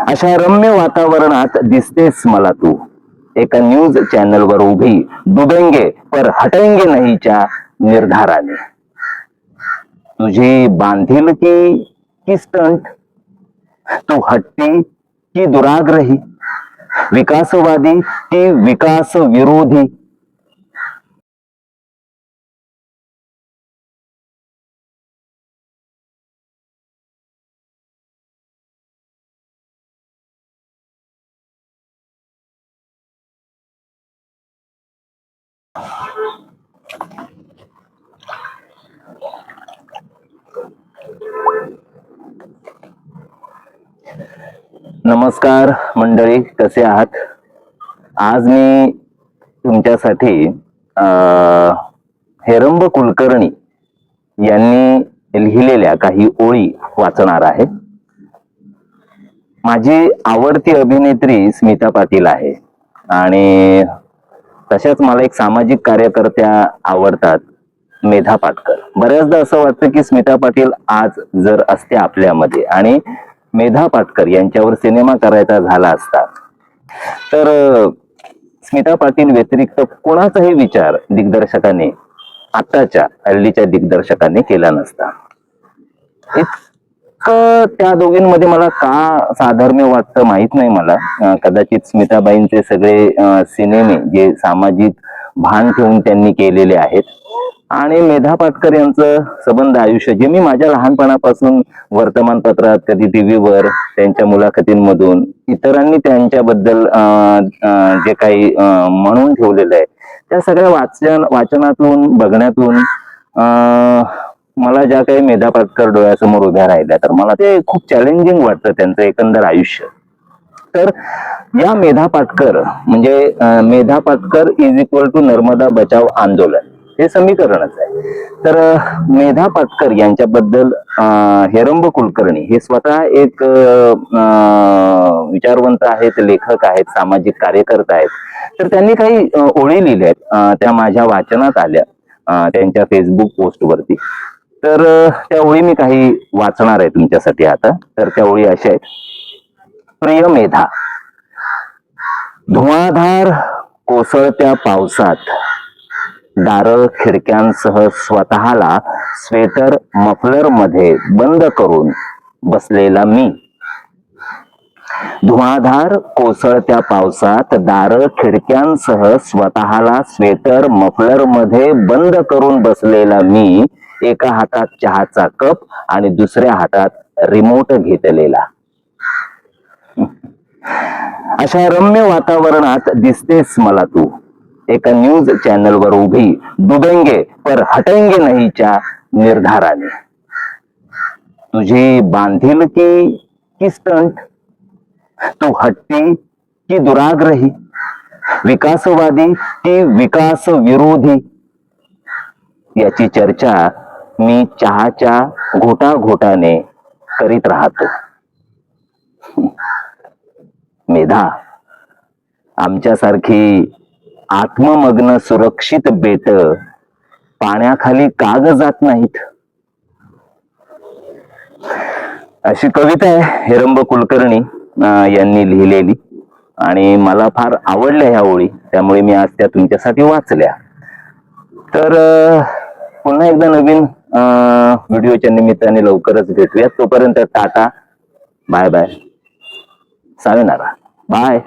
अशा रम्य वातावरणात दिसतेस मला तू, एका न्यूज चॅनल वर उभी, डुबेंगे पर हटेंगे नहीच्या निर्धाराने. तुझी बांधिलकी की स्टंट, तू हट्टी की दुराग्रही, विकासवादी की विकास विरोधी. नमस्कार मंडळी, कसे आहात? आज मी तुमच्यासाठी हेरंब कुलकर्णी यांनी लिहिलेल्या काही ओळी वाचणार आहे. माझी आवडती अभिनेत्री स्मिता पाटील आहे आणि तशाच मला एक सामाजिक कार्यकर्त्या आवडतात, मेधा पाटकर. बऱ्याचदा असं वाटतं की स्मिता पाटील आज जर असते आपल्यामध्ये आणि मेधा पाटकर यांच्यावर सिनेमा करायचा झाला असता तर स्मिता पाटील व्यतिरिक्त कोणाचाही विचार दिग्दर्शकाने, आताच्या हल्लीच्या दिग्दर्शकाने केला नसता. इतकं त्या दोघींमध्ये मला का साधर्म्य वाटतं माहित नाही मला. कदाचित स्मिताबाईंचे सगळे सिनेमे जे सामाजिक भान ठेवून त्यांनी केलेले आहेत आणि मेधा पाटकर यांचं सबंध आयुष्य जे मी माझ्या लहानपणापासून वर्तमानपत्रात, कधी टीव्हीवर, त्यांच्या मुलाखतींमधून, इतरांनी त्यांच्याबद्दल जे काही म्हणून ठेवलेलं आहे त्या सगळ्या वाचनातून, बघण्यातून मला ज्या काही मेधा पाटकर डोळ्यासमोर उभ्या राहिल्या तर मला ते खूप चॅलेंजिंग वाटतं त्यांचं एकंदर आयुष्य. तर या मेधा पाटकर म्हणजे Medha Patkar is equal to Narmada Bachao Andolan हे समीकरणच आहे. तर मेधा पाटकर यांच्याबद्दल हेरंब कुलकर्णी हे स्वतः एक विचारवंत आहेत, लेखक आहेत, सामाजिक कार्यकर्ते आहेत. तर त्यांनी काही ओळी लिहिल्या आहेत, त्या माझ्या वाचनात आल्या त्यांच्या फेसबुक पोस्ट वरती. तर त्या ओळी मी काही वाचणार आहे तुमच्यासाठी आता. तर त्या ओळी अशा आहेत. प्रिय मेधा, धुवाधार कोसळत्या पावसात दारं खिडक्यांसह स्वतःला स्वेटर मफलर मध्ये बंद करून बसलेला मी. धुवाधार कोसळत्या पावसात दारं खिडक्यांसह स्वतःला स्वेटर मफलर मध्ये बंद करून बसलेला मी, एका हातात चहाचा कप आणि दुसऱ्या हातात रिमोट घेतलेला. अशा रम्य वातावरणात दिसतेस मला तू, एका न्यूज चॅनल वर उभी, डुबेंगे पर हटेंगे नहीच्या निर्धाराने. तुझी बांधिलकी की स्टंट, तू हट्टी की दुराग्रही, विकासवादी की विकास विरोधी. याची चर्चा मी चहाच्या घोटाघोटाने करीत राहतो. मेधा, आमच्यासारखी आत्ममग्न सुरक्षित बेट पाण्याखाली का ग जात नाहीत? अशी कविता आहे हेरंब कुलकर्णी यांनी लिहिलेली आणि मला फार आवडल्या ह्या ओळी, त्यामुळे मी आज त्या तुमच्यासाठी वाचल्या. तर पुन्हा एकदा नवीन व्हिडिओच्या निमित्ताने लवकरच भेटूयात. तोपर्यंत टाटा, बाय बाय, सायनारा, बाय.